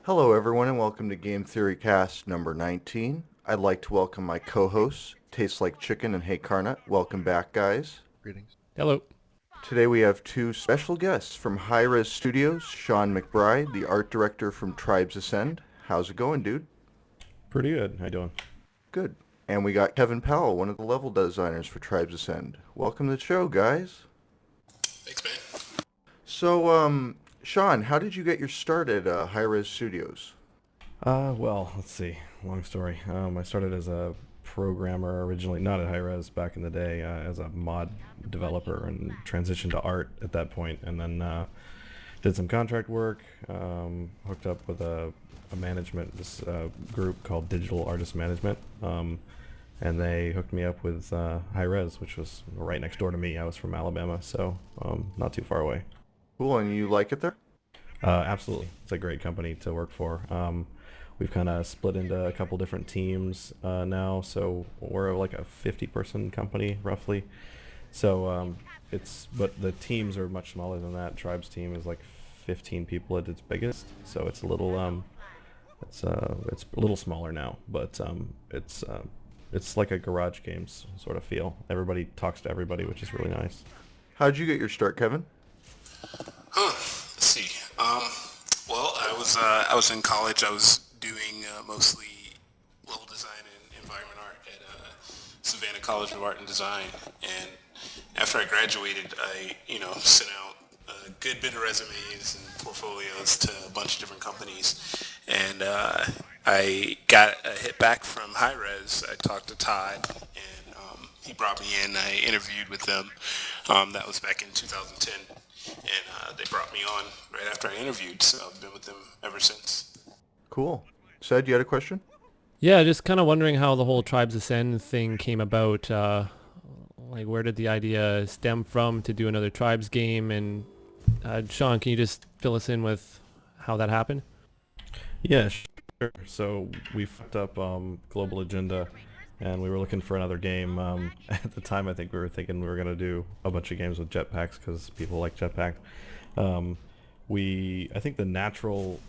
Hello, everyone, and welcome to GameTheoryCast number 19. I'd like to welcome my co-hosts, Tastes Like Chicken and Hey Carnut. Welcome back, guys. Greetings. Hello. Today we have two special guests from High Res Studios, Sean McBride, the art director from Tribes Ascend. How's it going, dude? Pretty good. How you doing? Good. And we got Kevin Powell, one of the level designers for Tribes Ascend. Welcome to the show, guys. Thanks, man. So, Sean, how did you get your start at High Res Studios? Well, let's see. Long story. I started as a programmer originally, not at Hi-Res back in the day, as a mod developer and transitioned to art at that point, and then did some contract work, hooked up with a management this group called Digital Artist Management, and they hooked me up with Hi-Res, which was right next door to me. I was from Alabama, so not too far away. Cool, and you like it there? Absolutely. It's a great company to work for. We've kind of split into a couple different teams now, so we're like a 50-person company roughly. So but the teams are much smaller than that. Tribe's team is like 15 people at its biggest, so it's a little it's a little smaller now, but it's like a garage games sort of feel. Everybody talks to everybody, which is really nice. How'd you get your start, Kevin? Let's see. Well, I was in college. I was doing mostly level design and environment art at Savannah College of Art and Design. And after I graduated, I sent out a good bit of resumes and portfolios to a bunch of different companies. And I got a hit back from High Res. I talked to Todd, and he brought me in. I interviewed with them. That was back in 2010. And they brought me on right after I interviewed, so I've been with them ever since. Cool. Said you had a question? Yeah, just kind of wondering how the whole Tribes Ascend thing came about. Like, where did the idea stem from to do another Tribes game? And Sean, can you just fill us in with how that happened? Yeah, sure. So we fucked up Global Agenda, and we were looking for another game. At the time, I think we were thinking we were gonna do a bunch of games with jetpacks because people like jetpacks. Um, I think the natural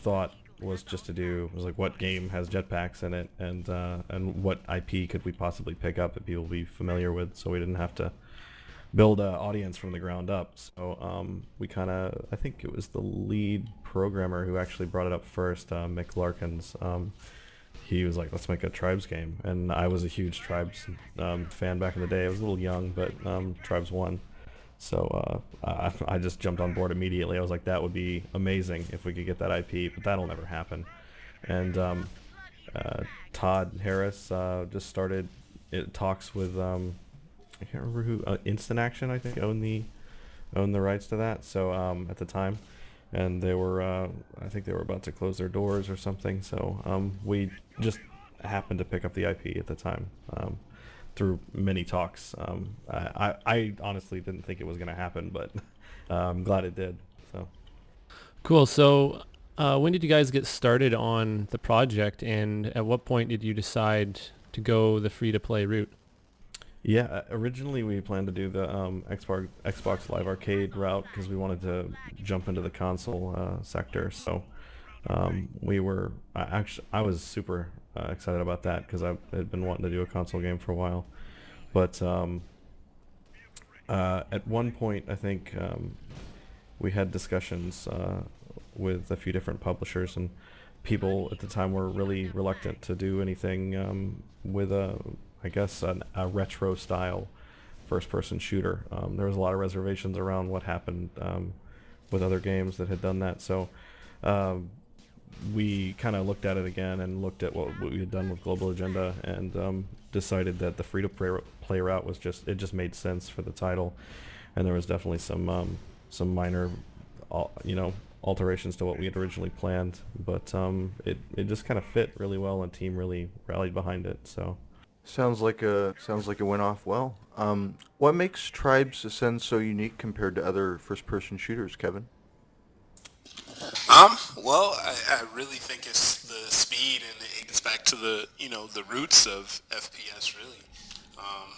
thought was just to do was like what game has jetpacks in it, and what IP could we possibly pick up that people would be familiar with, so we didn't have to build an audience from the ground up. So we kind of, I think it was the lead programmer who actually brought it up first, Mick Larkins. He was like, let's make a Tribes game. And I was a huge Tribes fan back in the day. I was a little young, but Tribes won. So I just jumped on board immediately. I was like, that would be amazing if we could get that IP, but that'll never happen. And Todd Harris just started talks with I can't remember who, Instant Action, I think, owned the rights to that. So at the time, and they were I think they were about to close their doors or something. So we just happened to pick up the IP at the time through many talks. I honestly didn't think it was going to happen, but I'm glad it did. So Cool. So, when did you guys get started on the project, and at what point did you decide to go the free-to-play route? yeah, originally we planned to do the Xbox Live Arcade route because we wanted to jump into the console sector. So we were actually I was super excited about that because I had been wanting to do a console game for a while. But at one point, I think we had discussions with a few different publishers, and people at the time were really reluctant to do anything with I guess, a retro style first-person shooter. There was a lot of reservations around what happened with other games that had done that. So we kind of looked at it again and looked at what we had done with Global Agenda, and decided that the free-to-play route was it just made sense for the title, and there was definitely some minor, alterations to what we had originally planned, but it just kind of fit really well, and team really rallied behind it. So. Sounds like it went off well. What makes Tribes Ascend so unique compared to other first-person shooters, Kevin? Well, I really think it's the speed, and it gets back to the roots of FPS, really. Um,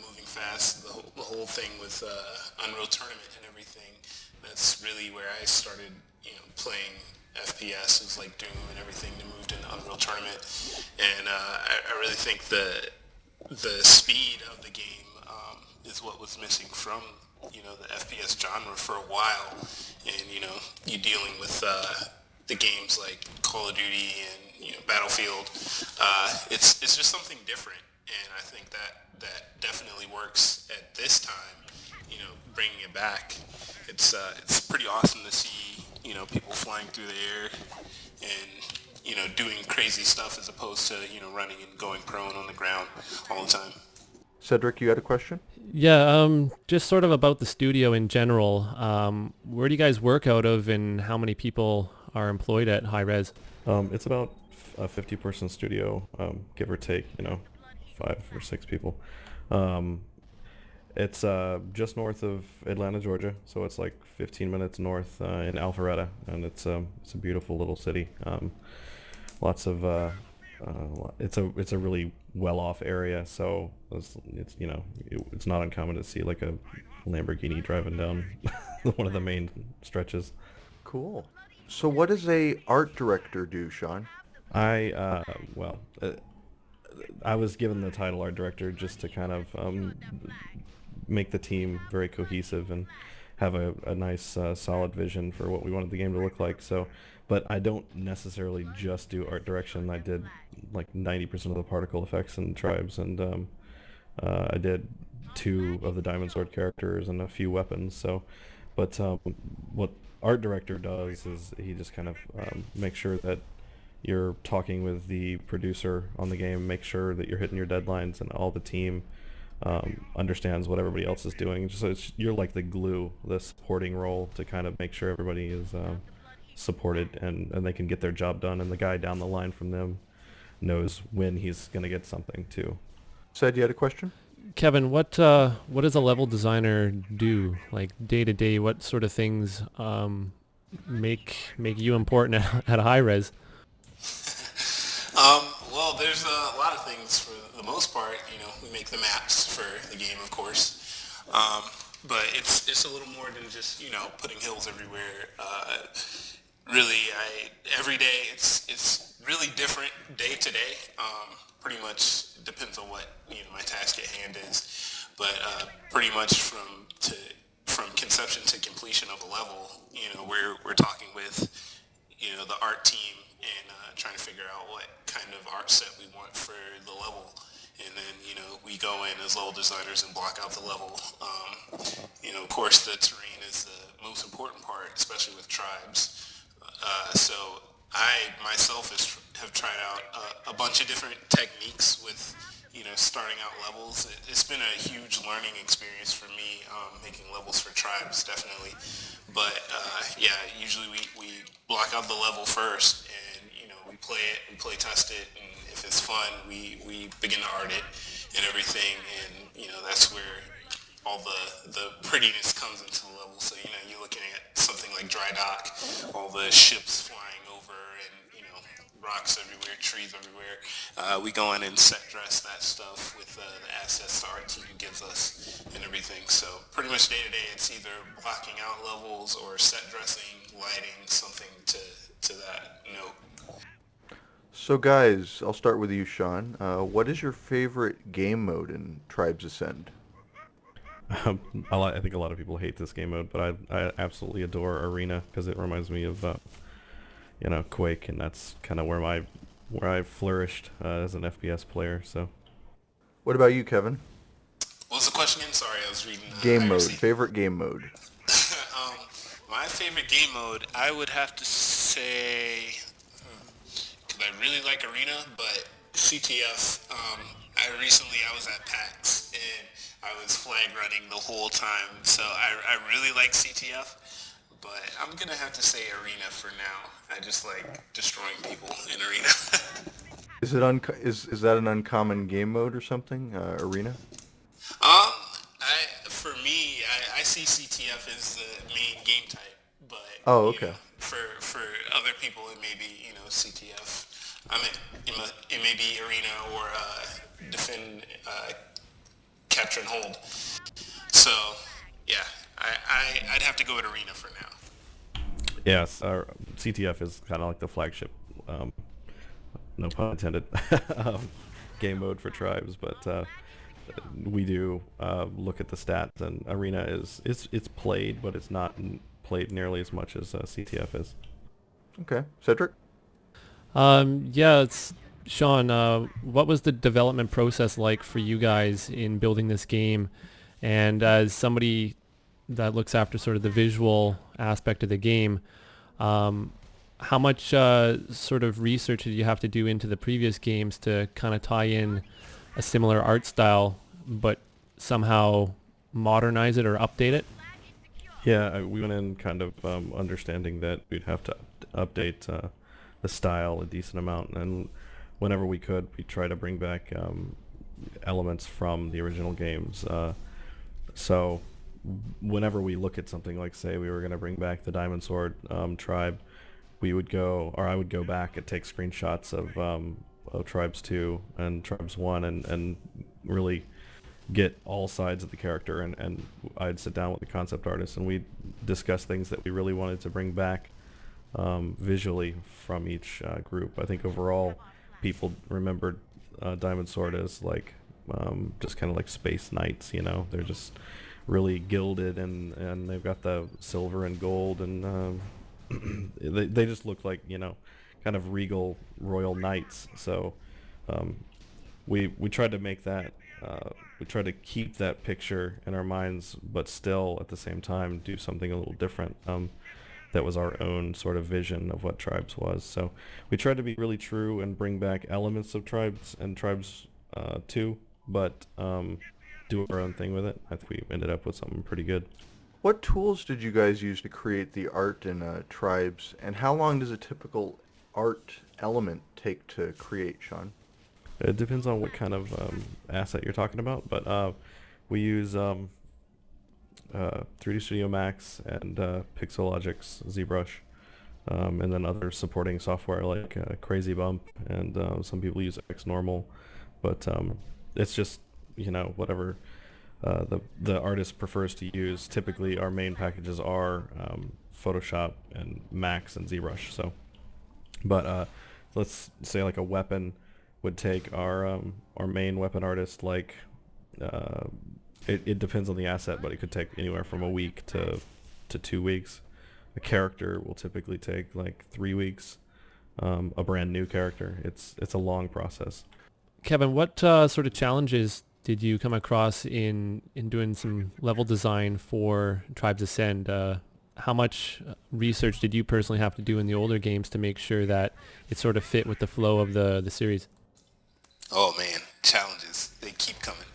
moving fast, the whole thing with Unreal Tournament and everything. That's really where I started, playing FPS is like Doom and everything that moved into Unreal Tournament, and I really think the speed of the game is what was missing from the FPS genre for a while, and you dealing with the games like Call of Duty and Battlefield. It's just something different, and I think that definitely works at this time. Bringing it back, it's pretty awesome to see people flying through the air and doing crazy stuff as opposed to running and going prone on the ground all the time. Cedric, you had a question? Yeah, just sort of about the studio in general. Where do you guys work out of, and how many people are employed at High Res? It's about a 50-person studio, give or take, 5 or 6 people. It's just north of Atlanta, Georgia, so it's like 15 minutes north in Alpharetta, and it's a beautiful little city. Lots of it's a really well-off area, so it's not uncommon to see like a Lamborghini driving down one of the main stretches. Cool. So what does a art director do, Sean? I was given the title art director just to kind of make the team very cohesive and have a nice solid vision for what we wanted the game to look like. So, but I don't necessarily just do art direction. I did like 90% of the particle effects and tribes, and I did 2 of the Diamond Sword characters and a few weapons. So, but what art director does is he just kind of makes sure that you're talking with the producer on the game, make sure that you're hitting your deadlines, and all the team understands what everybody else is doing. So you're like the glue, the supporting role to kind of make sure everybody is supported and they can get their job done, and the guy down the line from them knows when he's going to get something too. Said you had a question? Kevin, what does a level designer do, like day to day? What sort of things make you important at High Res? Well, there's a lot of things. For the most part, we make the maps for the game, of course. But it's a little more than just putting hills everywhere. Really, every day it's really different day to day. Pretty much depends on what my task at hand is. But pretty much from conception to completion of a level, we're talking with the art team and trying to figure out what kind of art set we want for the level, and then we go in as level designers and block out the level. Of course, the terrain is the most important part, especially with tribes. So I myself have tried out a bunch of different techniques with starting out levels. It's been a huge learning experience for me, making levels for tribes, definitely. But yeah, usually we block out the level first, and we play it, we play test it, and if it's fun, we begin to art it and everything, and that's where all the prettiness comes into the level. So you're looking at something like Dry Dock, all the ships flying over, and rocks everywhere, trees everywhere. We go in and set dress that stuff with the assets the art team gives us and everything. So pretty much day to day, it's either blocking out levels or set dressing, lighting, something to that note. So guys, I'll start with you, Sean. What is your favorite game mode in Tribes Ascend? I think a lot of people hate this game mode, but I absolutely adore Arena because it reminds me of Quake, and that's kind of where I flourished as an FPS player. So, what about you, Kevin? What was the question again? Sorry, I was reading. Game mode. Favorite game mode. My favorite game mode, I would have to say, because I really like Arena, but CTF. I was at PAX and I was flag running the whole time, so I really like CTF. But I'm gonna have to say Arena for now. I just like destroying people in Arena. Is that an uncommon game mode or something? Arena? For me, I see CTF as the main game type, but oh, okay. For other people, it may be CTF. I mean, it may be Arena or defend, capture and hold. So yeah, I'd have to go with Arena for now. Yes, CTF is kind of like the flagship, no pun intended, game mode for tribes. But we do look at the stats, and Arena it's played, but it's not played nearly as much as CTF is. Okay. Cedric? Yeah, it's Sean. What was the development process like for you guys in building this game? And as somebody that looks after sort of the visual aspect of the game, how much sort of research did you have to do into the previous games to kind of tie in a similar art style, but somehow modernize it or update it? Yeah, we went in kind of understanding that we'd have to update the style a decent amount, and whenever we could, we try to bring back elements from the original games. So whenever we look at something like, say, we were going to bring back the Diamond Sword tribe, I would go back and take screenshots of Tribes 2 and Tribes 1 and really get all sides of the character, and I'd sit down with the concept artist and we'd discuss things that we really wanted to bring back visually from each group. I think overall people remembered Diamond Sword as like just kind of like space knights, you know. They're just really gilded, and they've got the silver and gold, and they just look like, you know, kind of regal royal knights. So we tried to make that we tried to keep that picture in our minds, but still at the same time do something a little different. That was our own sort of vision of what Tribes was. So we tried to be really true and bring back elements of Tribes and Tribes 2, but do our own thing with it. I think we ended up with something pretty good. What tools did you guys use to create the art in Tribes, and how long does a typical art element take to create, Sean? It depends on what kind of asset you're talking about, but we use 3D Studio Max and Pixelogic's ZBrush, and then other supporting software like Crazy Bump, and some people use XNormal, but it's just, you know, whatever the artist prefers to use. Typically our main packages are Photoshop and Max and ZBrush. So, but let's say like a weapon would take our main weapon artist, like it depends on the asset, but it could take anywhere from a week to 2 weeks. A character will typically take like 3 weeks. A brand new character, it's a long process. Kevin, what sort of challenges did you come across in doing some level design for Tribes Ascend? How much research did you personally have to do in the older games to make sure that it sort of fit with the flow of the series? Oh man, challenges, they keep coming.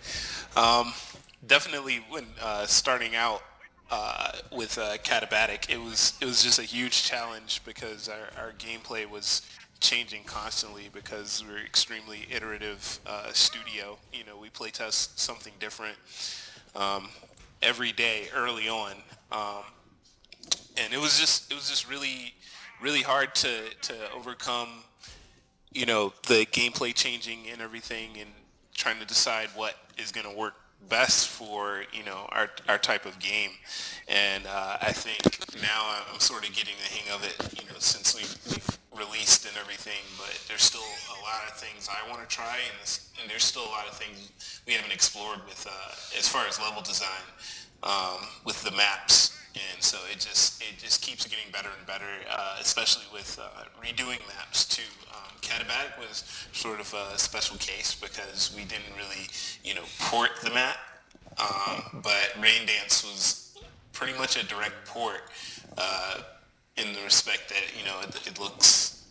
Definitely when starting out with Catabatic, it was just a huge challenge because our gameplay was changing constantly because we're extremely iterative studio. You know, we play test something different every day early on, and it was just really hard to overcome, you know, the gameplay changing and everything, and trying to decide what is going to work best for, you know, our type of game. And I think now I'm sort of getting the hang of it, you know, since we've released and everything, but there's still a lot of things I want to try, and there's still a lot of things we haven't explored with as far as level design with the maps. And so it just keeps getting better and better, especially with redoing maps too. Catabatic was sort of a special case because we didn't really, you know, port the map, but Rain Dance was pretty much a direct port in the respect that, you know, it's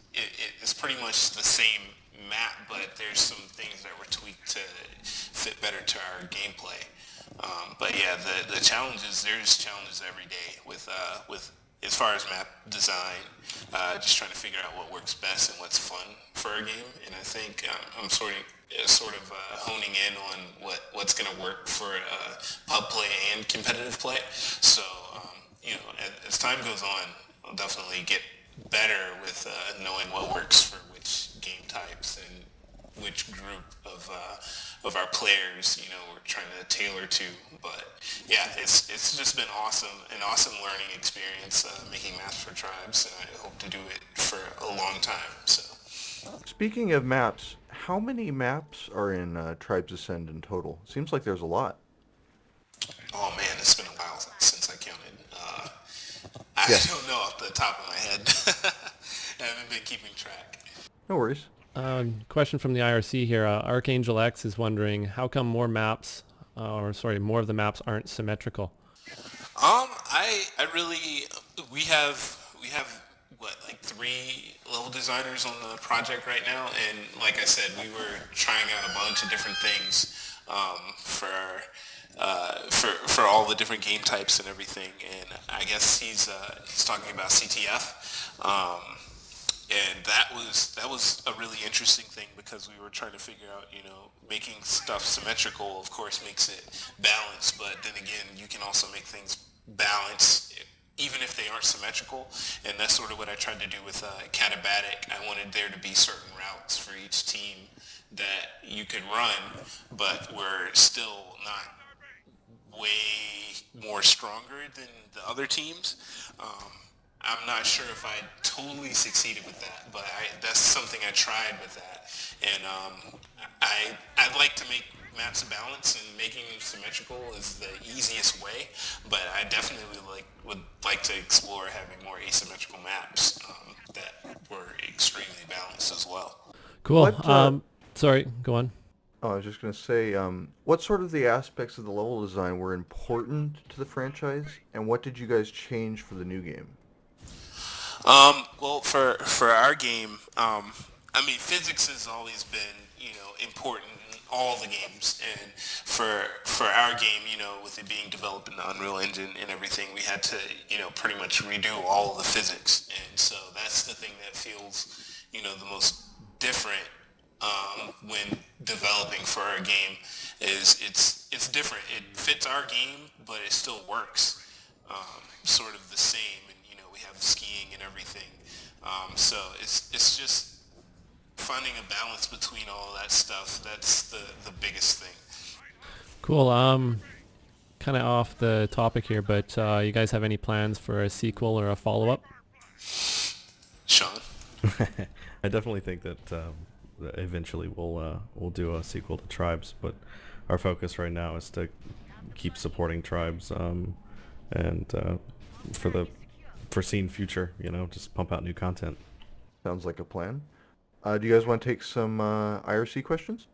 pretty much the same map, but there's some things that were tweaked to fit better to our gameplay. But yeah, the challenges, there's challenges every day with as far as map design, just trying to figure out what works best and what's fun for our game. And I think I'm sort of honing in on what's going to work for pub play and competitive play. So, you know, as time goes on, I'll definitely get better with knowing what works for which game types and which group of of our players, we're trying to tailor to. But yeah, it's just been an awesome learning experience making maps for tribes, and I hope to do it for a long time. So. Speaking of maps, how many maps are in Tribes Ascend in total? Seems like there's a lot. Oh man, it's been a while since I counted. I Yeah, don't know off the top of my head. I haven't been keeping track. no worries. Question from the IRC here. Archangel X is wondering how come more maps, more of the maps aren't symmetrical. I really, we have what, like 3 level designers on the project right now, and like I said, we were trying out a bunch of different things for all the different game types and everything. And I guess he's talking about CTF. And that was a really interesting thing because we were trying to figure out, making stuff symmetrical, of course, makes it balanced, but then again, you can also make things balanced even if they aren't symmetrical. And that's sort of what I tried to do with Catabatic. I wanted there to be certain routes for each team that you could run, but were still not way more stronger than the other teams. I'm not sure if I totally succeeded with that, but that's something I tried with that. And I'd like to make maps balance, and making them symmetrical is the easiest way, but I definitely would like to explore having more asymmetrical maps that were extremely balanced as well. Cool. What, Sorry, go on. Oh, I was just going to say, what sort of the aspects of the level design were important to the franchise, and what did you guys change for the new game? Well, for our game, physics has always been, important in all the games, and for our game, with it being developed in the Unreal Engine and everything, we had to, pretty much redo all of the physics, and so that's the thing that feels, the most different when developing for our game. Is it's different. It fits our game, but it still works sort of the same, and we have skiing and everything. So it's just finding a balance between all of that stuff. That's the biggest thing. Cool. Kind of off the topic here, but you guys have any plans for a sequel or a follow-up? Sean? I definitely think that eventually we'll do a sequel to Tribes, but our focus right now is to keep supporting Tribes, and for the foreseen future, just pump out new content. Sounds like a plan. Do you guys want to take some IRC questions?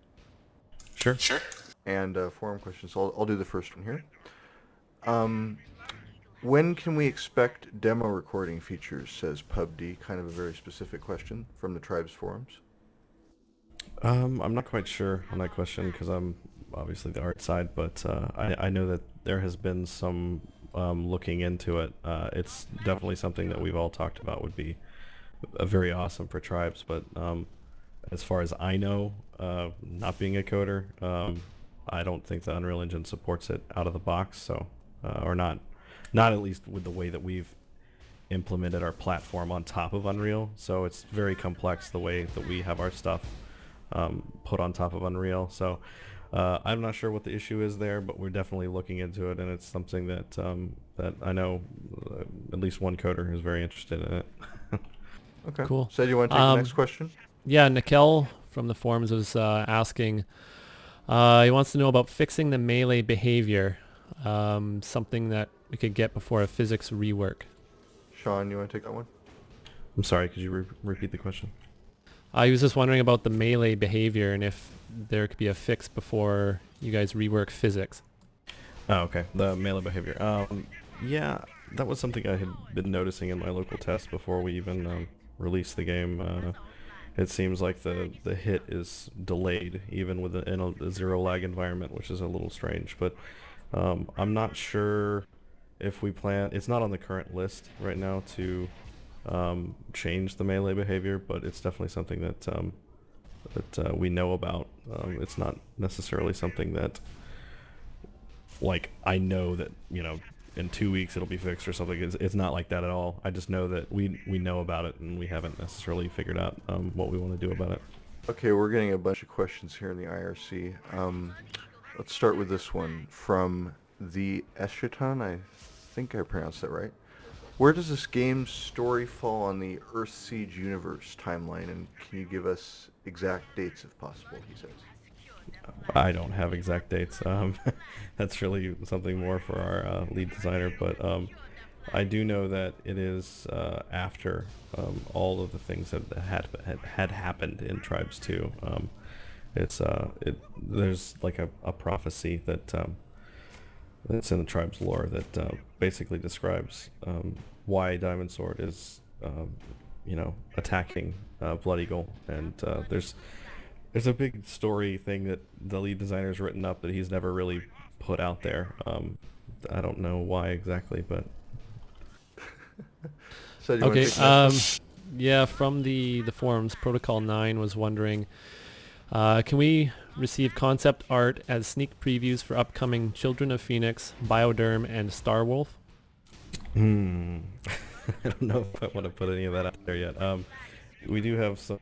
Sure. Sure. And forum questions. I'll do the first one here. When can we expect demo recording features, says PubD, kind of a very specific question from the Tribes forums. I'm not quite sure on that question because I'm obviously the art side, but I know that there has been some looking into it. It's definitely something that we've all talked about would be very awesome for Tribes, but as far as I know, not being a coder, I don't think the Unreal Engine supports it out of the box, so or not at least with the way that we've implemented our platform on top of Unreal. So it's very complex the way that we have our stuff put on top of Unreal. So I'm not sure what the issue is there, but we're definitely looking into it, and it's something that that I know at least one coder is very interested in it. Okay. Cool. So do you want to take the next question? Yeah, Nikel from the forums was asking, he wants to know about fixing the melee behavior, something that we could get before a physics rework. Sean, you want to take that one? I'm sorry, could you repeat the question? He was just wondering about the melee behavior and if there could be a fix before you guys rework physics. Oh, okay. The melee behavior. Yeah, that was something I had been noticing in my local test before we even released the game. It seems like the hit is delayed even in a zero lag environment, which is a little strange. But I'm not sure if we plan. It's not on the current list right now to change the melee behavior, but it's definitely something that we know about. It's not necessarily something that, like, I know that in 2 weeks it'll be fixed or something. It's not like that at all. I just know that we know about it, and we haven't necessarily figured out what we want to do about it. Okay, we're getting a bunch of questions here in the IRC. Let's start with this one from the Eschaton. I think I pronounced that right. Where does this game's story fall on the Earth Siege universe timeline, and can you give us exact dates if possible, he says. I don't have exact dates. That's really something more for our lead designer, but I do know that it is after all of the things that had happened in Tribes 2. There's like a prophecy that that's in the Tribes lore that basically describes why Diamond Sword is attacking Blood Eagle, and there's a big story thing that the lead designer's written up that he's never really put out there. I don't know why exactly, but So do you want to Okay. take the next one? Yeah, from the forums, Protocol 9 was wondering, can we receive concept art as sneak previews for upcoming Children of Phoenix, Bioderm, and Starwolf? I don't know if I want to put any of that out there yet. We do have some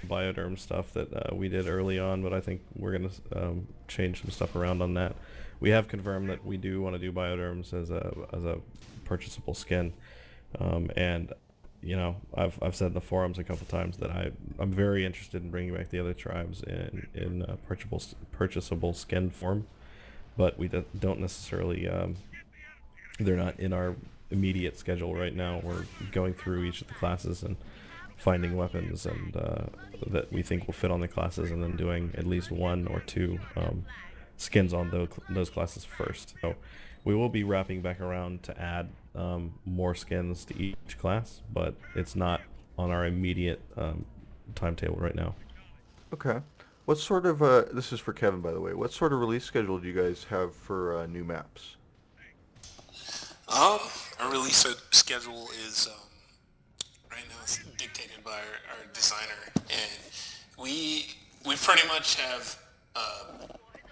Bioderm stuff that we did early on, but I think we're going to change some stuff around on that. We have confirmed that we do want to do Bioderms as a purchasable skin, and I've said in the forums a couple times that I'm very interested in bringing back the other tribes in purchasable skin form, but we don't necessarily they're not in our immediate schedule right now. We're going through each of the classes and finding weapons and that we think will fit on the classes, and then doing at least one or two skins on those classes first. So we will be wrapping back around to add more skins to each class, but it's not on our immediate timetable right now. Okay. What sort of, this is for Kevin, by the way, what sort of release schedule do you guys have for new maps? Our release schedule is right now it's dictated by our designer, and we pretty much have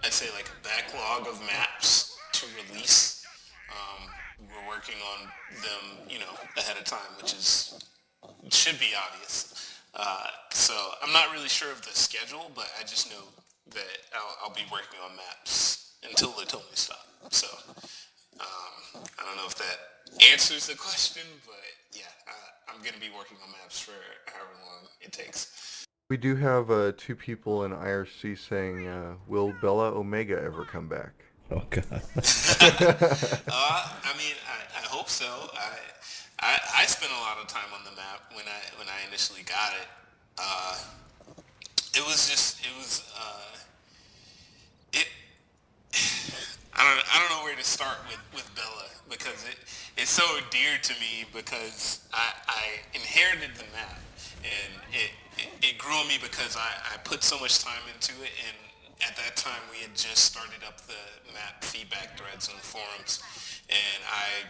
I'd say like a backlog of maps to release. We're working on them, ahead of time, which should be obvious. So I'm not really sure of the schedule, but I just know that I'll be working on maps until they tell me to stop. So I don't know if that answers the question, but yeah, I'm going to be working on maps for however long it takes. We do have two people in IRC saying, will Bella Omega ever come back? Oh god. I mean, I hope so. I spent a lot of time on the map when I initially got it. It I don't know where to start with Bella, because it's so dear to me, because I inherited the map, and it grew on me because I put so much time into it, and at that time we had just started up the map feedback threads on the forums, and I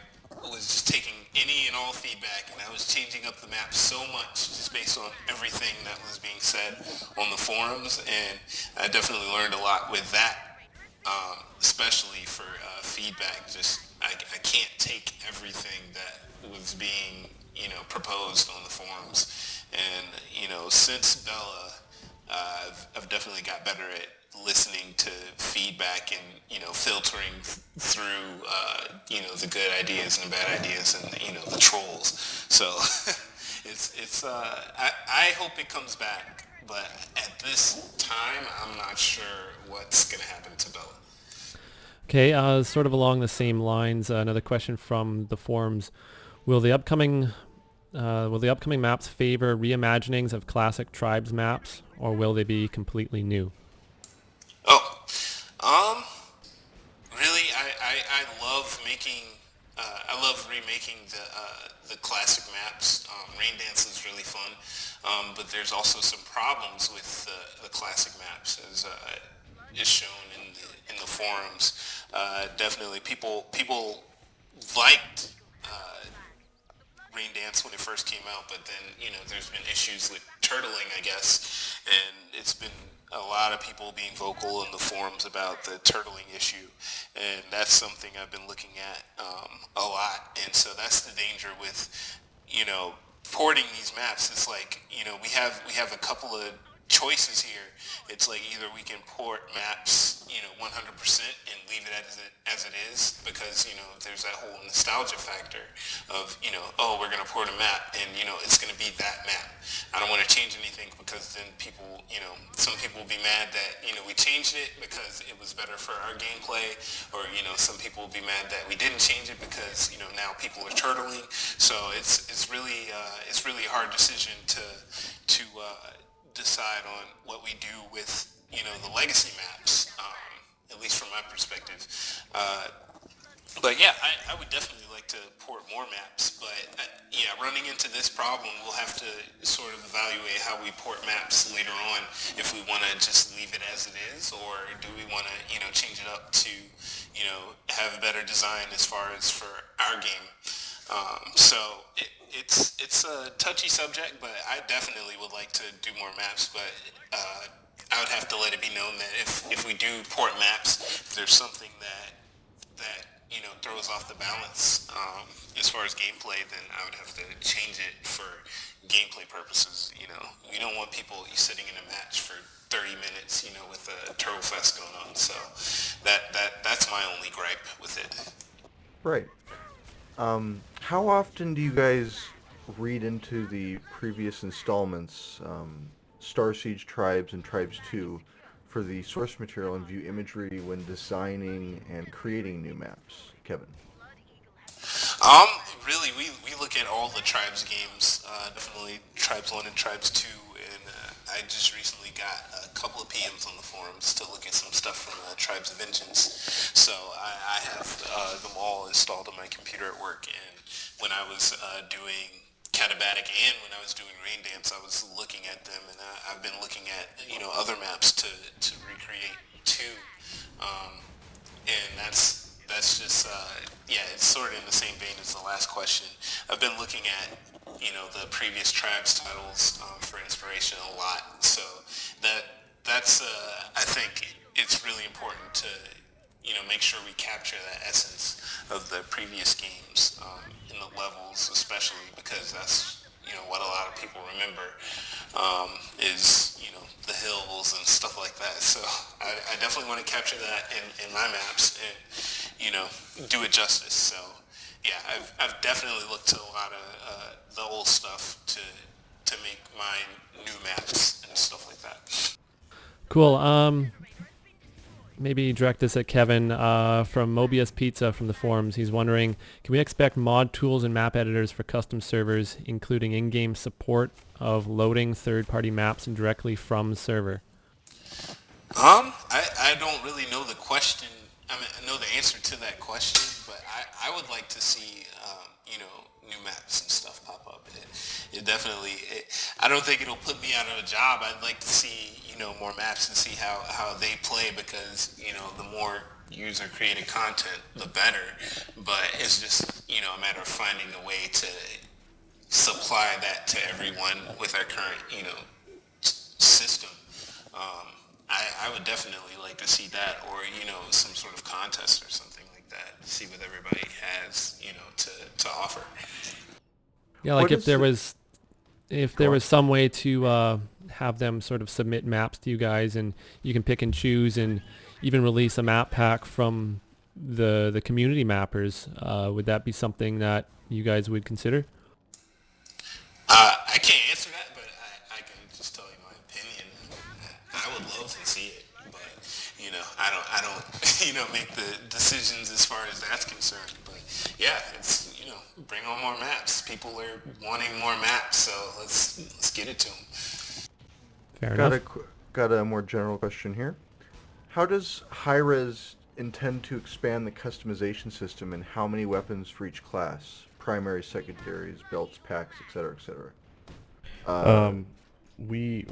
was just taking any and all feedback, and I was changing up the map so much just based on everything that was being said on the forums, and I definitely learned a lot with that, especially for feedback. Just I can't take everything that was being proposed on the forums, and since Bella, I've definitely got better at listening to feedback and filtering through the good ideas and the bad ideas and the trolls. So I hope it comes back, but at this time I'm not sure what's gonna happen to Bella. Okay, sort of along the same lines, another question from the forums. Will the upcoming maps favor reimaginings of classic Tribes maps, or will they be completely new? Oh, really, I love making, I love remaking the classic maps. Rain Dance is really fun, but there's also some problems with the classic maps, as is shown in the forums. Definitely, people liked Rain Dance when it first came out, but then there's been issues with turtling, I guess, and it's been a lot of people being vocal in the forums about the turtling issue, and that's something I've been looking at a lot. And so that's the danger with porting these maps. It's like we have a couple of choices here. It's like either we can port maps, 100% and leave it as it is, because, there's that whole nostalgia factor of, oh, we're going to port a map and, it's going to be that map. I don't want to change anything, because then people, some people will be mad that, we changed it because it was better for our gameplay, or, some people will be mad that we didn't change it because, now people are turtling. So it's really a hard decision to decide on what we do with, the legacy maps, at least from my perspective. But yeah, I would definitely like to port more maps, but running into this problem, we'll have to sort of evaluate how we port maps later on, if we want to just leave it as it is, or do we want to, change it up to, have a better design as far as for our game. So it's a touchy subject, but I definitely would like to do more maps, but I would have to let it be known that if we do port maps, if there's something that throws off the balance as far as gameplay, then I would have to change it for gameplay purposes. We don't want people sitting in a match for 30 minutes, with a turtle fest going on. So that's my only gripe with it. Right. How often do you guys read into the previous installments, Star Siege Tribes and Tribes 2, for the source material and view imagery when designing and creating new maps? Kevin. Really, we look at all the Tribes games, definitely Tribes 1 and Tribes 2, and I just recently got a couple of PMs on the forums to look at some stuff from Tribes of Vengeance. So I have them all installed on my computer at work, and when I was doing Catabatic and when I was doing Rain Dance, I was looking at them, and I've been looking at, other maps to recreate too. And that's just, it's sort of in the same vein as the last question. I've been looking at, the previous Tribes titles for inspiration a lot. So that's I think it's really important to, make sure we capture that essence of the previous games in the levels, especially because that's, what a lot of people remember is, the hills and stuff like that. So I definitely want to capture that in my maps and, do it justice. So yeah, I've definitely looked to a lot of the old stuff to make my new maps and stuff like that. Cool. Maybe direct this at Kevin from Mobius Pizza from the forums. He's wondering, can we expect mod tools and map editors for custom servers, including in-game support of loading third-party maps directly from the server? I don't really know the question. I mean, I know the answer to that question, but I would like to see, new maps and stuff pop up. It definitely, I don't think it'll put me out of a job. I'd like to see, more maps and see how they play, because, the more user created content, the better. But it's just, a matter of finding a way to supply that to everyone with our current, system. I would definitely like to see that, or, some sort of contest or something like that, see what everybody has, to offer. Yeah, like if there was some way to have them sort of submit maps to you guys, and you can pick and choose, and even release a map pack from the community mappers, would that be something that you guys would consider? I can't answer that, but I can just tell you my opinion. I would love to see it, but I don't make the decisions as far as that's concerned. But yeah, it's bring on more maps. People are wanting more maps, so let's get it to them. Fair enough. Got a more general question here. How does Hi-Rez intend to expand the customization system, and how many weapons for each class? Primaries, secondaries, belts, packs, etc., etc. We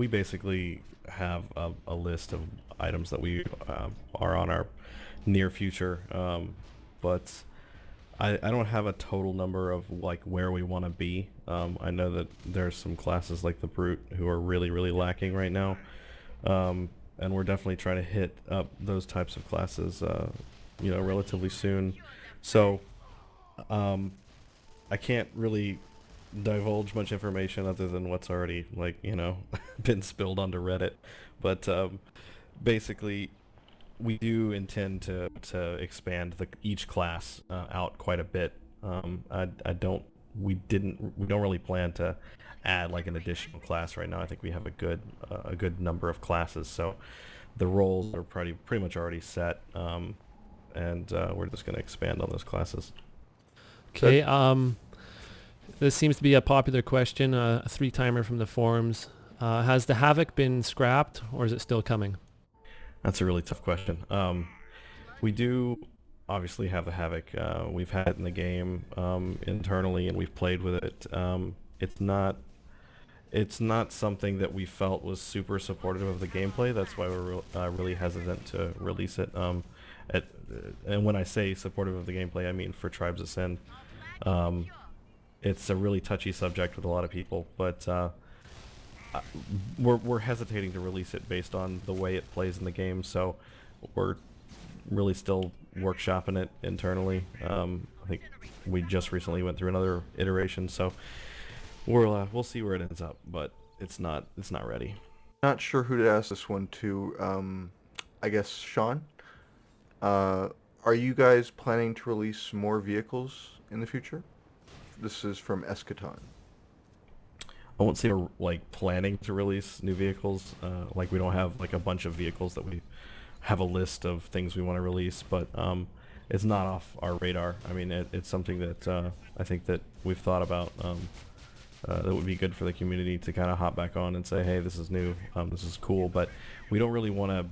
basically have a list of items that we are on our near future, but I don't have a total number of like where we want to be. I know that there's some classes like the Brute who are really lacking right now, and we're definitely trying to hit up those types of classes relatively soon. So I can't really divulge much information other than what's already been spilled onto Reddit. But basically, we do intend to expand each class out quite a bit. We don't really plan to add like an additional class right now. I think we have a good number of classes, so the roles are pretty much already set, and we're just going to expand on those classes. Okay. This seems to be a popular question, a three-timer from the forums. Has the Havoc been scrapped, or is it still coming? That's a really tough question. We do obviously have the Havoc. We've had it in the game internally, and we've played with it. It's not something that we felt was super supportive of the gameplay. That's why we're really hesitant to release it. And when I say supportive of the gameplay, I mean for Tribes Ascend. It's a really touchy subject with a lot of people, but we're hesitating to release it based on the way it plays in the game. So we're really still workshopping it internally. I think we just recently went through another iteration, so we'll see where it ends up, but it's not ready. Not sure who to ask this one to. I guess Sean. Are you guys planning to release more vehicles in the future? This is from Eschaton. I won't say we're planning to release new vehicles. We don't have a bunch of vehicles that we have a list of things we want to release, but it's not off our radar. I mean, it's something that I think that we've thought about. That would be good for the community to kind of hop back on and say, hey, this is new, this is cool, but we don't really want to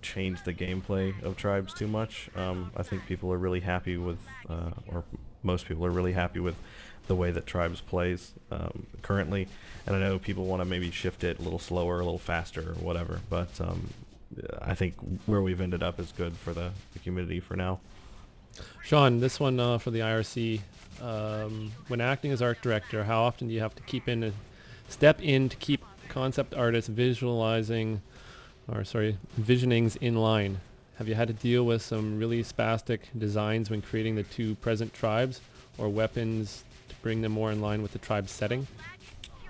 change the gameplay of Tribes too much. I think people are really happy with, or most people are really happy with the way that Tribes plays currently, and I know people want to maybe shift it a little slower, a little faster, or whatever, but I think where we've ended up is good for the community for now. Sean, this one for the IRC. When acting as art director, how often do you have to step in to keep concept artists visionings in line? Have you had to deal with some really spastic designs when creating the two present tribes, or weapons to bring them more in line with the tribe's setting?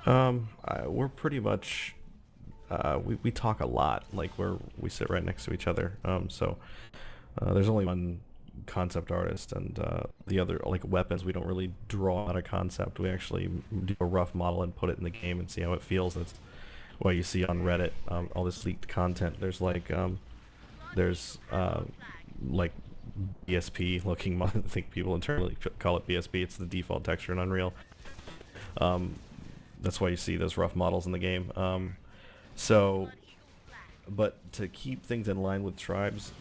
We're pretty much we talk a lot. We sit right next to each other. So there's only one concept artist, and the other weapons we don't really draw out a concept. We actually do a rough model and put it in the game and see how it feels. That's what you see on Reddit, all this leaked content. There's BSP looking model. I think people internally call it BSP. It's the default texture in Unreal. That's why you see those rough models in the game. But to keep things in line with Tribes,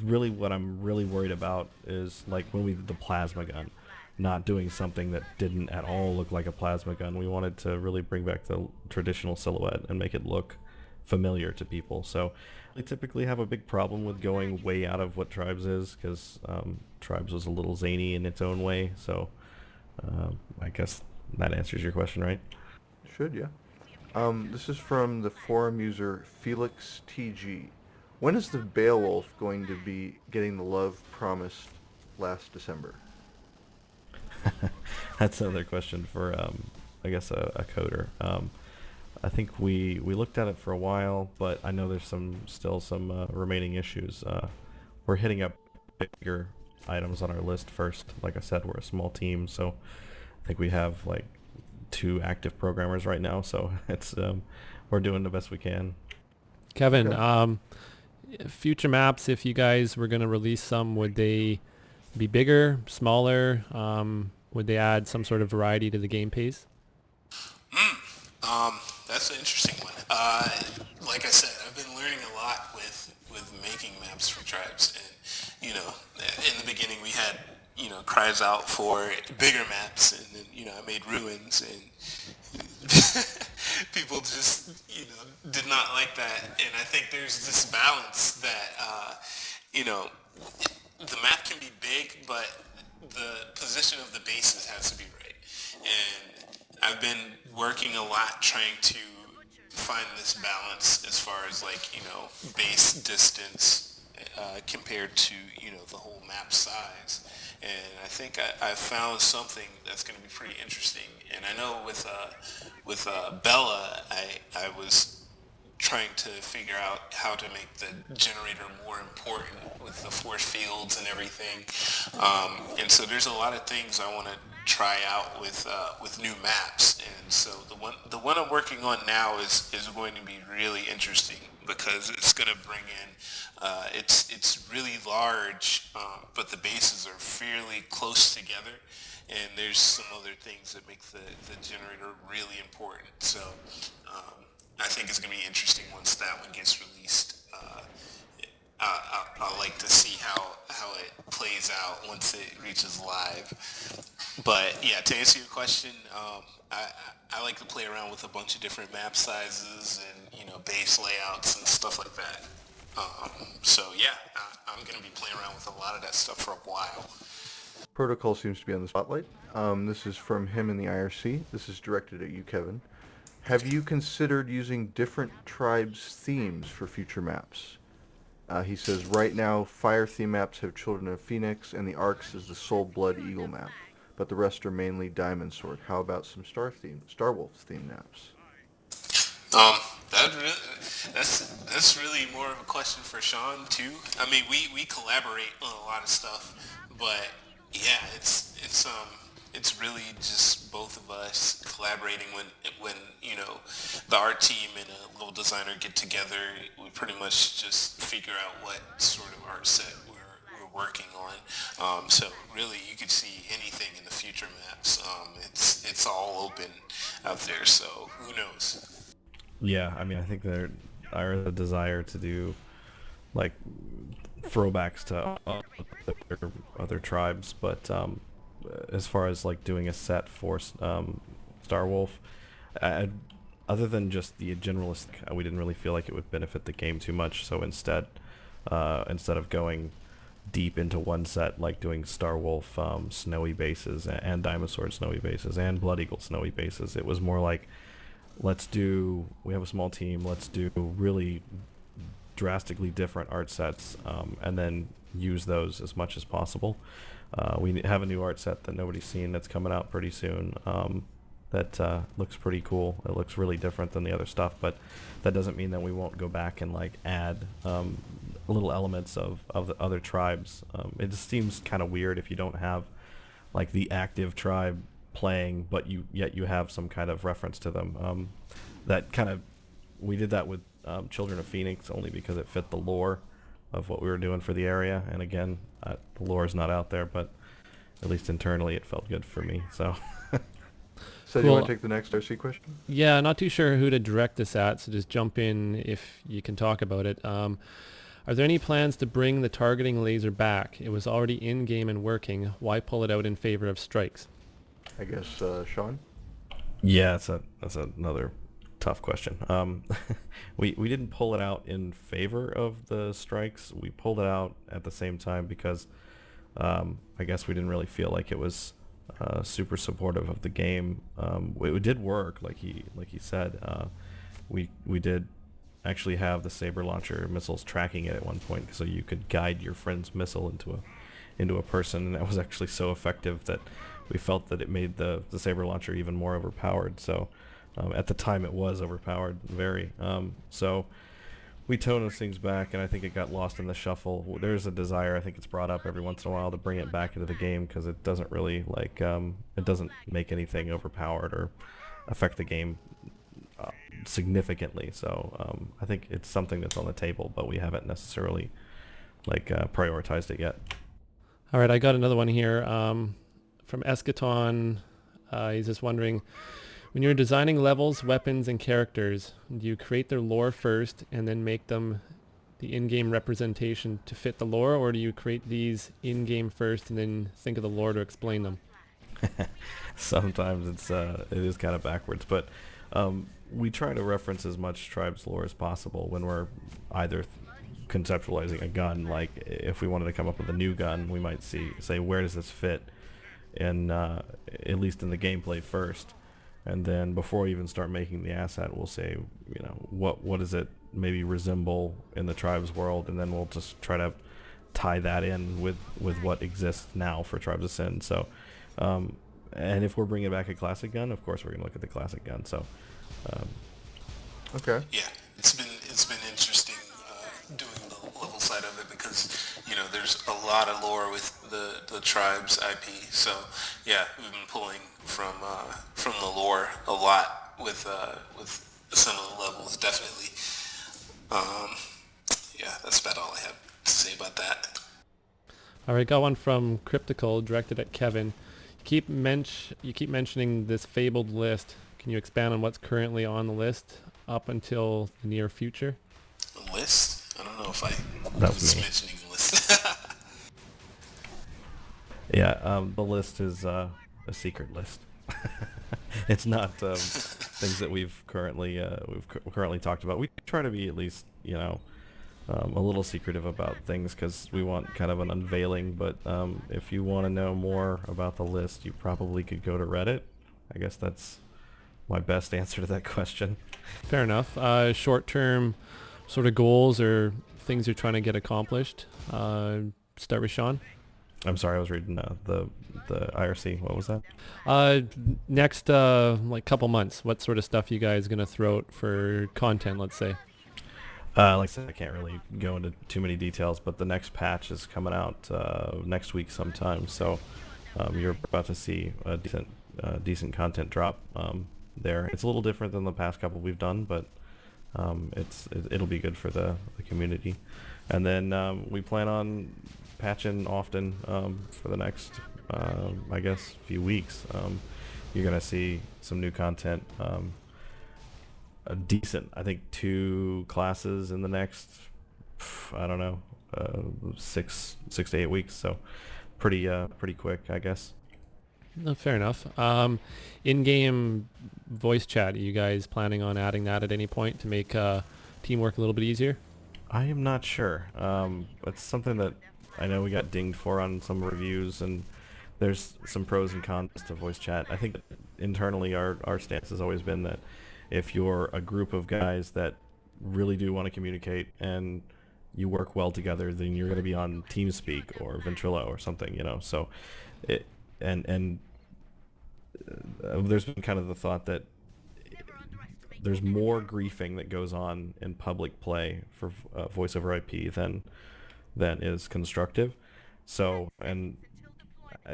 really what I'm really worried about is when we did the plasma gun, not doing something that didn't at all look like a plasma gun. We wanted to really bring back the traditional silhouette and make it look familiar to people. So we typically have a big problem with going way out of what Tribes is, because Tribes was a little zany in its own way. So I guess that answers your question, right? Should, yeah. This is from the forum user Felix TG. When is the Beowulf going to be getting the love promised last December? That's another question for, I guess, a coder. I think we looked at it for a while, but I know there's still some remaining issues. We're hitting up bigger items on our list first. Like I said, we're a small team, so I think we have 2 active programmers right now, so it's we're doing the best we can. Kevin, Okay. Future maps, if you guys were going to release some, would they be bigger, smaller? Would they add some sort of variety to the game pace? That's an interesting one. Like I said, I've been learning a lot with making maps for Tribes, and in the beginning we had cries out for bigger maps, and then I made ruins, and people just did not like that. And I think there's this balance that the map can be big, but the position of the bases has to be right. And I've been working a lot trying to find this balance as far as base distance compared to the whole map size. and I think I found something that's going to be pretty interesting. And I know with Bella, I was trying to figure out how to make the generator more important with the force fields and everything. And so there's a lot of things I want to try out with new maps. And so the one I'm working on now is going to be really interesting because it's going to bring in it's really large, but the bases are fairly close together. And there's some other things that make the generator really important. So I think it's going to be interesting once that one gets released. I like to see how it plays out once it reaches live. But yeah, to answer your question, I like to play around with a bunch of different map sizes and base layouts and stuff like that. So yeah, I'm going to be playing around with a lot of that stuff for a while. Protocol seems to be on the spotlight. This is from him in the IRC. This is directed at you, Kevin. Have you considered using different tribes' themes for future maps? He says, right now, fire theme maps have Children of Phoenix, and the Arcs is the Soul Blood Eagle map, but the rest are mainly Diamond Sword. How about some Star Wolf theme maps? That's really more of a question for Sean too. I mean, we collaborate on a lot of stuff, but yeah, it's really just both of us collaborating when the art team and a level designer get together. We pretty much just figure out what sort of art set we're working on. So really, you could see anything in the future maps. It's all open out there, so who knows? Yeah, I mean, I think there are the desire to do like throwbacks to other tribes, but as far as like doing a set for Star Wolf, other than just the generalist, we didn't really feel like it would benefit the game too much. So instead of going deep into one set, like doing Star Wolf snowy bases and Diamond Sword snowy bases and Blood Eagle snowy bases, it was more like, we have a small team, let's do really drastically different art sets, and then use those as much as possible. We have a new art set that nobody's seen that's coming out pretty soon, that looks pretty cool. It looks really different than the other stuff, but that doesn't mean that we won't go back and like add little elements of the other tribes. It just seems kind of weird if you don't have like the active tribe playing, but yet you have some kind of reference to them. We did that with Children of Phoenix only because it fit the lore of what we were doing for the area. And again, the lore is not out there, but at least internally it felt good for me. So, So do you want to take the next RC question? Yeah, not too sure who to direct this at, so just jump in if you can talk about it. Are there any plans to bring the targeting laser back? It was already in-game and working. Why pull it out in favor of strikes? I guess Sean? Yeah, that's another tough question. We didn't pull it out in favor of the strikes. We pulled it out at the same time because I guess we didn't really feel like it was super supportive of the game. It did work, like he said. We did actually have the saber launcher missiles tracking it at one point, so you could guide your friend's missile into a person, and that was actually so effective that we felt that it made the saber launcher even more overpowered. So at the time it was overpowered, very. So we toned those things back, and I think it got lost in the shuffle. There's a desire, I think it's brought up every once in a while, to bring it back into the game because it doesn't really it doesn't make anything overpowered or affect the game significantly. So I think it's something that's on the table, but we haven't necessarily prioritized it yet. All right, I got another one here from Eschaton. He's just wondering, when you're designing levels, weapons, and characters, do you create their lore first and then make them the in-game representation to fit the lore, or do you create these in-game first and then think of the lore to explain them? Sometimes it is kind of backwards, but we try to reference as much tribes lore as possible when we're either conceptualizing a gun. Like if we wanted to come up with a new gun, we might say where does this fit in at least in the gameplay first, and then before we even start making the asset, we'll say what does it maybe resemble in the tribe's world, and then we'll just try to tie that in with what exists now for Tribes of Sin. So, and if we're bringing back a classic gun, of course we're gonna look at the classic gun. So, Okay. Yeah, it's been interesting doing the level side of it because there's a lot of lore with the Tribes IP. So yeah, we've been pulling from the lore a lot with some of the levels, definitely. Yeah, that's about all I have to say about that. All right, got one from Cryptical directed at Kevin. You keep mentioning this fabled list. Can you expand on what's currently on the list up until the near future? A list? I don't know if I That's was me. mentioning a list. yeah, the list is a secret list. It's not things that we've currently talked about. We try to be at least a little secretive about things because we want kind of an unveiling. But if you want to know more about the list, you probably could go to Reddit. I guess that's my best answer to that question. Fair enough. Short-term sort of goals or things you're trying to get accomplished. Start with Sean. I'm sorry, I was reading the IRC. What was that? Next, like couple months, what sort of stuff you guys gonna throw out for content? Let's say. Like I said, I can't really go into too many details, but the next patch is coming out next week sometime. So you're about to see a decent content drop there. It's a little different than the past couple we've done, but it'll be good for the community. And then we plan on patching often for the next, I guess, few weeks. You're gonna see some new content. A decent, I think, 2 classes in the next, I don't know, 6 to 8 weeks. So pretty quick, I guess. No, fair enough. In-game voice chat, are you guys planning on adding that at any point to make teamwork a little bit easier? I am not sure. It's something that I know we got dinged for on some reviews, and there's some pros and cons to voice chat. I think internally our stance has always been that if you're a group of guys that really do want to communicate and you work well together, then you're going to be on TeamSpeak or Ventrilo or something, So there's been kind of the thought that there's more griefing that goes on in public play for voice over IP than is constructive. So, and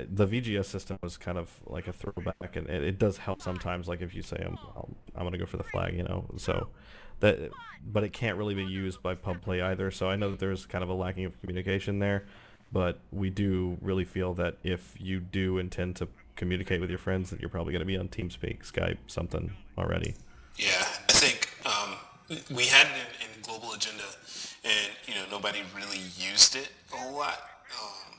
the VGS system was kind of like a throwback, and it does help sometimes, like if you say I'm going to go for the flag, so that, but it can't really be used by pub play either. So I know that there's kind of a lacking of communication there, but we do really feel that if you do intend to communicate with your friends, that you're probably going to be on TeamSpeak, Skype, something already. Yeah, I think we had it in Global Agenda, and nobody really used it a whole lot.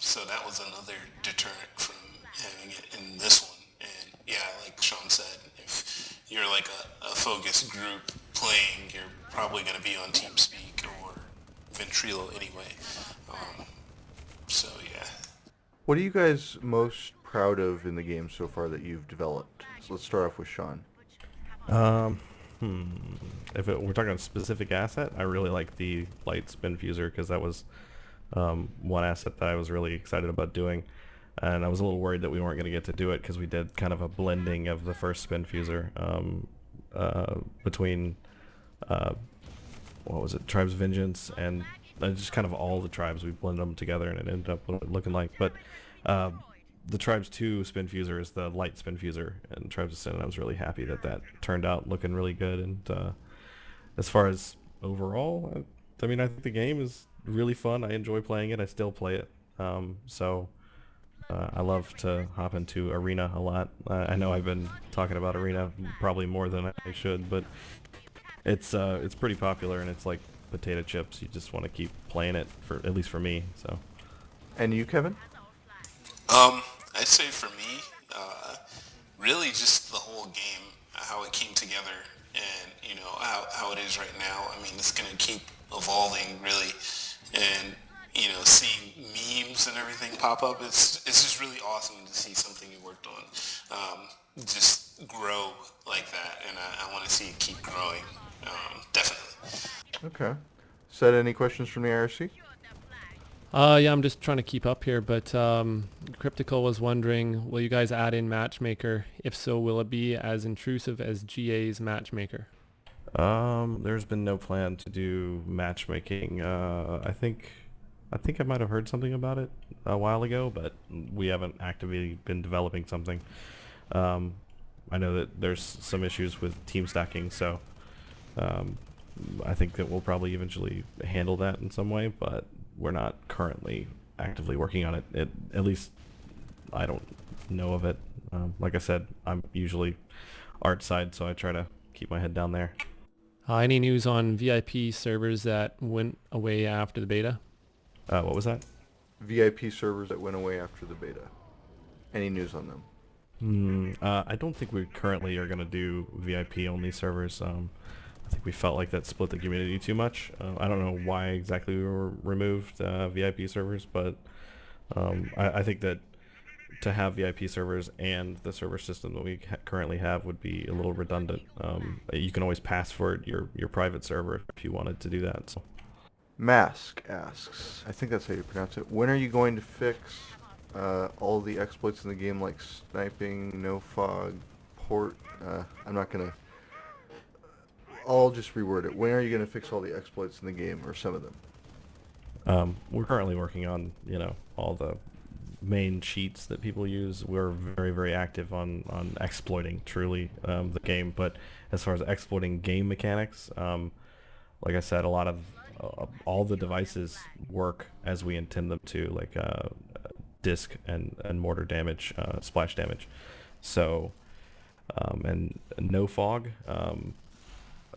So that was another deterrent from having it in this one. And yeah, like Sean said, if you're like a focused group playing, you're probably going to be on TeamSpeak or Ventrilo anyway. So yeah. What are you guys most proud of in the game so far that you've developed? So let's start off with Sean. If we're talking a specific asset, I really like the light spin fuser because that was one asset that I was really excited about doing, and I was a little worried that we weren't going to get to do it because we did kind of a blending of the first spin fuser between what was it, Tribes Vengeance, and just kind of all the tribes. We blended them together and it ended up looking like, but the Tribes 2 spin fuser is the light spin fuser in Tribes of Sin, and I was really happy that turned out looking really good. And as far as overall, I mean, I think the game is really fun. I enjoy playing it. I still play it. So I love to hop into Arena a lot. I know I've been talking about Arena probably more than I should, but it's pretty popular, and it's like potato chips. You just want to keep playing it, for at least for me. So. And you, Kevin? I'd say for me, really just the whole game, how it came together, and how it is right now. I mean, it's gonna keep evolving, really, and seeing memes and everything pop up. It's just really awesome to see something you worked on just grow like that, and I want to see it keep growing, definitely. Okay. Said any questions from the IRC? Yeah, I'm just trying to keep up here, but Cryptical was wondering, will you guys add in Matchmaker? If so, will it be as intrusive as GA's Matchmaker? There's been no plan to do matchmaking. I think I might have heard something about it a while ago, but we haven't actively been developing something. Um, I know that there's some issues with team stacking, so um, I think that we'll probably eventually handle that in some way, but we're not currently actively working on it. At least I don't know of it. Like I said, I'm usually art side, so I try to keep my head down there. Any news on VIP servers that went away after the beta? What was that? VIP servers that went away after the beta. Any news on them? I don't think we currently are going to do VIP only servers. I think we felt like that split the community too much. I don't know why exactly we were removed VIP servers, but I think that to have VIP servers and the server system that we currently have would be a little redundant. You can always password your private server if you wanted to do that. So. Mask asks, I think that's how you pronounce it, when are you going to fix all the exploits in the game like sniping, no fog, port, I'm not going to, I'll just reword it. When are you going to fix all the exploits in the game, or some of them? We're currently working on, all the main cheats that people use. We're very, very active on exploiting truly the game, but as far as exploiting game mechanics, like I said, a lot of all the devices work as we intend them to, like disc and mortar damage, splash damage. So, and no fog.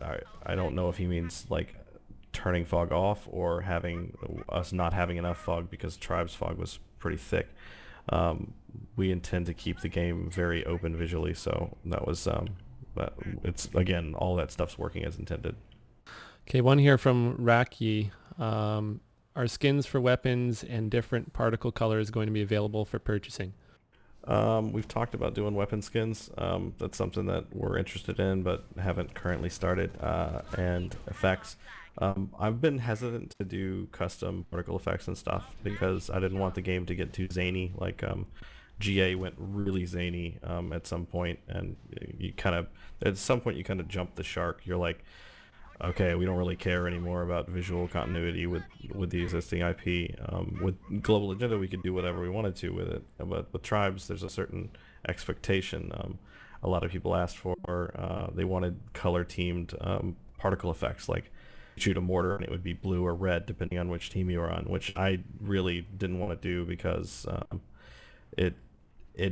I don't know if he means like turning fog off or having us not having enough fog because Tribe's fog was pretty thick. We intend to keep the game very open visually, so that was it's again, all that stuff's working as intended. Okay, one here from Raki. Are skins for weapons and different particle colors going to be available for purchasing? We've talked about doing weapon skins. That's something that we're interested in but haven't currently started. And effects. I've been hesitant to do custom particle effects and stuff because I didn't want the game to get too zany. Like GA went really zany at some point, and at some point you kind of jump the shark. You're like, okay, we don't really care anymore about visual continuity with the existing IP. With Global Agenda, we could do whatever we wanted to with it, but with Tribes, there's a certain expectation. A lot of people asked for, they wanted color-teamed particle effects, like shoot a mortar and it would be blue or red depending on which team you were on, which I really didn't want to do because it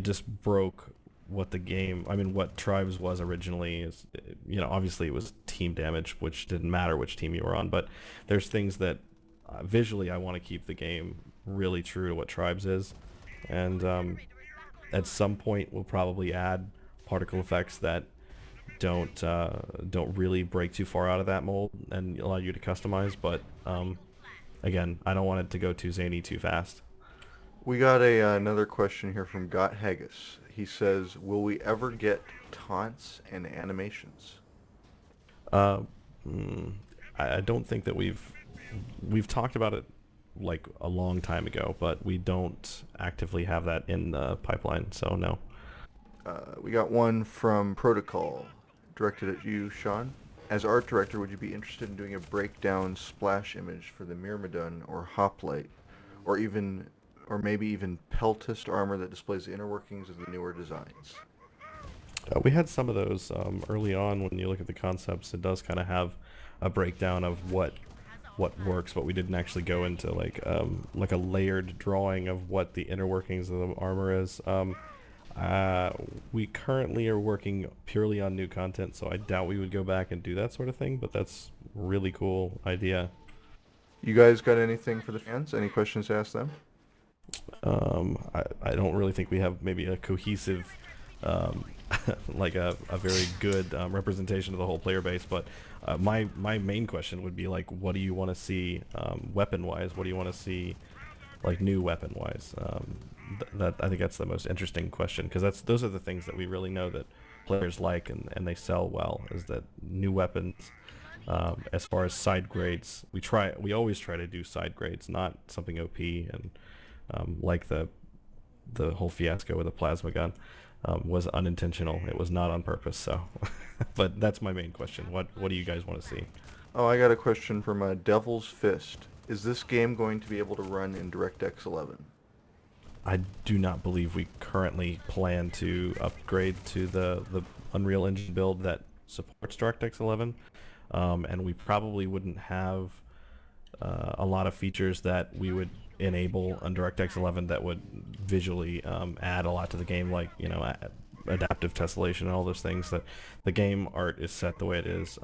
just broke what Tribes was originally. Is, obviously it was team damage, which didn't matter which team you were on, but there's things that visually I want to keep the game really true to what Tribes is, and at some point we'll probably add particle effects that don't really break too far out of that mold and allow you to customize, but again, I don't want it to go too zany too fast. We got another question here from Got Haggis. He says, will we ever get taunts and animations? I don't think that we've talked about it like a long time ago, but we don't actively have that in the pipeline, so no. We got one from Protocol, directed at you, Sean. As art director, would you be interested in doing a breakdown splash image for the Myrmidon or Hoplite, or maybe even Peltist armor that displays the inner workings of the newer designs? We had some of those early on. When you look at the concepts, it does kind of have a breakdown of what works, but we didn't actually go into like a layered drawing of what the inner workings of the armor is. We currently are working purely on new content, so I doubt we would go back and do that sort of thing, but that's a really cool idea. You guys got anything for the fans? Any questions to ask them? I don't really think we have maybe a cohesive, like a very good representation of the whole player base, but my main question would be like, what do you want to see weapon-wise? What do you want to see like new weapon-wise? That I think that's the most interesting question, because those are the things that we really know that players like and they sell well, is that new weapons As far as side grades, we always try to do side grades, not something OP and like the whole fiasco with the plasma gun was unintentional. It was not on purpose. So, but that's my main question. What do you guys want to see? Oh, I got a question from Devil's Fist. Is this game going to be able to run in DirectX 11? I do not believe we currently plan to upgrade to the Unreal Engine build that supports DirectX 11, and we probably wouldn't have a lot of features that we would enable on DirectX 11 that would visually add a lot to the game, like adaptive tessellation and all those things. That the game art is set the way it is,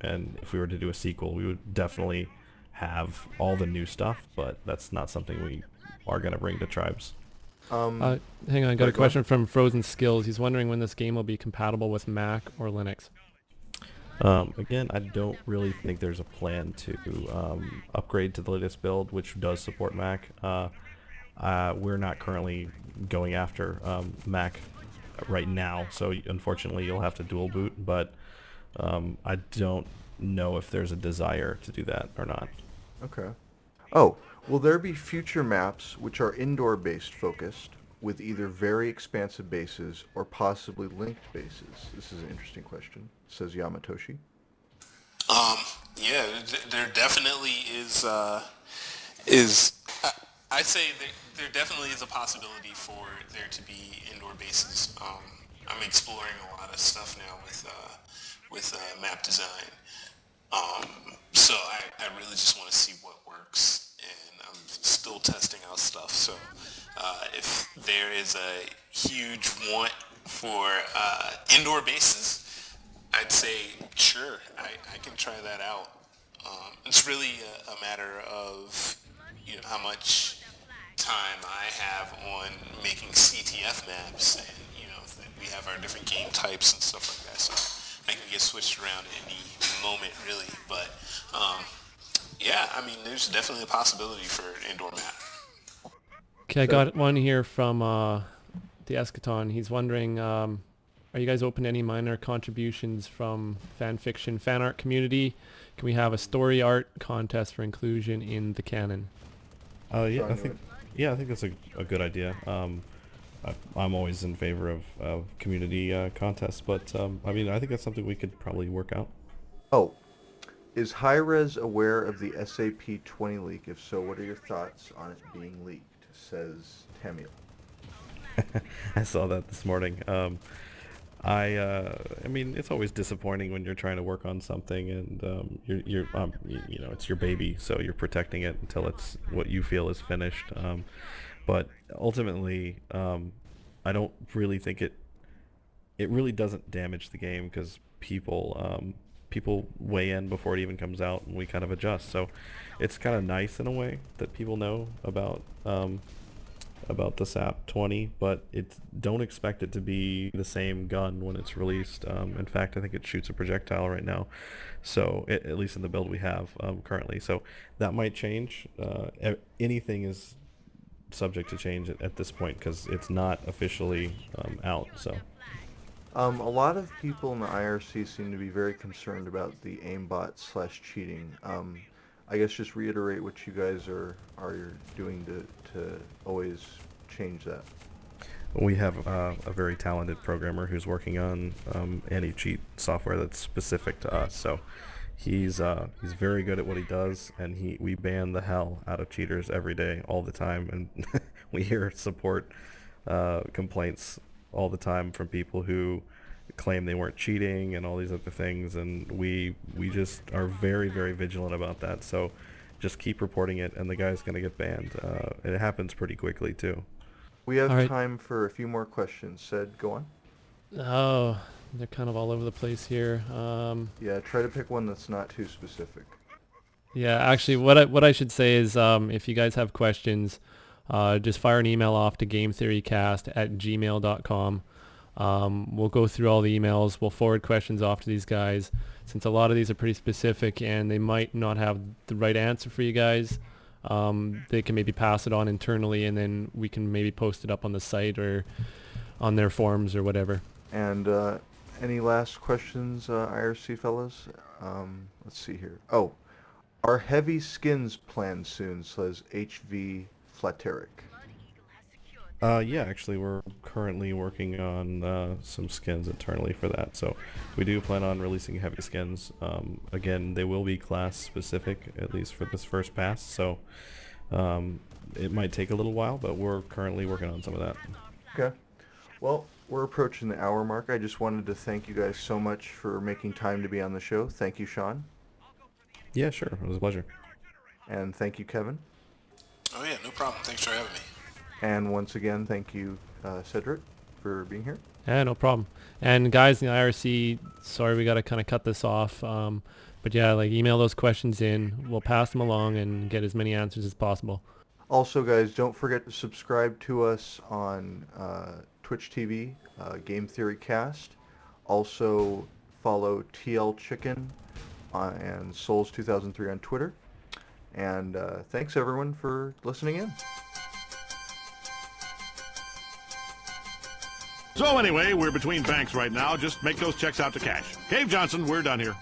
and if we were to do a sequel, we would definitely have all the new stuff, but that's not something we are going to bring to Tribes. Hang on, got a question from Frozen Skills. He's wondering when this game will be compatible with Mac or Linux. Again, I don't really think there's a plan to upgrade to the latest build, which does support Mac. We're not currently going after Mac right now, so unfortunately you'll have to dual boot, but I don't know if there's a desire to do that or not. Okay. Oh, will there be future maps which are indoor-based focused, with either very expansive bases or possibly linked bases? This is an interesting question, says Yamatoshi. Yeah, there definitely is. I'd say there definitely is a possibility for there to be indoor bases. I'm exploring a lot of stuff now with map design. So I really just want to see what works, and I'm still testing out stuff. So if there is a huge want for indoor bases, I'd say sure, I can try that out. It's really a matter of how much time I have on making CTF maps, and we have our different game types and stuff like that. So I can get switched around at any moment, really. But yeah, I mean, there's definitely a possibility for an indoor map. Okay, I got one here from the Eschaton. He's wondering, are you guys open to any minor contributions from fan fiction, fan art community? Can we have a story art contest for inclusion in the canon? Yeah, I think that's a good idea. I'm always in favor of community contests, but I mean, I think that's something we could probably work out. Oh, is Hi-Rez aware of the SAP 20 leak? If so, what are your thoughts on it being leaked? Says Tamiel. I saw that this morning. I mean, it's always disappointing when you're trying to work on something and you're it's your baby, so you're protecting it until it's what you feel is finished. But ultimately, I don't really think it really doesn't damage the game, because people weigh in before it even comes out, and we kind of adjust. So it's kind of nice in a way that people know about the SAP 20, but don't expect it to be the same gun when it's released. In fact, I think it shoots a projectile right now, so at least in the build we have currently. So that might change. Anything is subject to change at this point because it's not officially out. So a lot of people in the IRC seem to be very concerned about the aimbot / cheating. I guess just reiterate what you guys are doing to always change that. We have a very talented programmer who's working on anti-cheat software that's specific to us. So he's very good at what he does, and we ban the hell out of cheaters every day, all the time, and we hear support complaints all the time from people who claim they weren't cheating and all these other things, and we just are very, very vigilant about that. So just keep reporting it, and the guy's going to get banned. It happens pretty quickly too. We have time for a few more questions. Sid, go on. Oh, they're kind of all over the place here. Yeah, try to pick one that's not too specific. Yeah, actually, what I should say is, if you guys have questions, just fire an email off to GameTheoryCast@gmail.com. We'll go through all the emails. We'll forward questions off to these guys, since a lot of these are pretty specific and they might not have the right answer for you guys. They can maybe pass it on internally, and then we can maybe post it up on the site or on their forums or whatever. And Any last questions, IRC fellas? Let's see here. Oh, are heavy skins planned soon, says HV Flateric. Yeah, actually, we're currently working on some skins internally for that. So we do plan on releasing heavy skins. Again, they will be class specific, at least for this first pass. So it might take a little while, but we're currently working on some of that. Okay. Well, we're approaching the hour mark. I just wanted to thank you guys so much for making time to be on the show. Thank you, Sean. Yeah, sure. It was a pleasure. And thank you, Kevin. Oh yeah, no problem. Thanks for having me. And once again, thank you, Cedric, for being here. Yeah, no problem. And guys in the IRC, sorry we got to kind of cut this off. But yeah, like email those questions in. We'll pass them along and get as many answers as possible. Also, guys, don't forget to subscribe to us on TwitchTV, GameTheoryCast. Also, follow TLChicken and Souls2003 on Twitter. And thanks, everyone, for listening in. So anyway, we're between banks right now. Just make those checks out to cash. Cave Johnson, we're done here.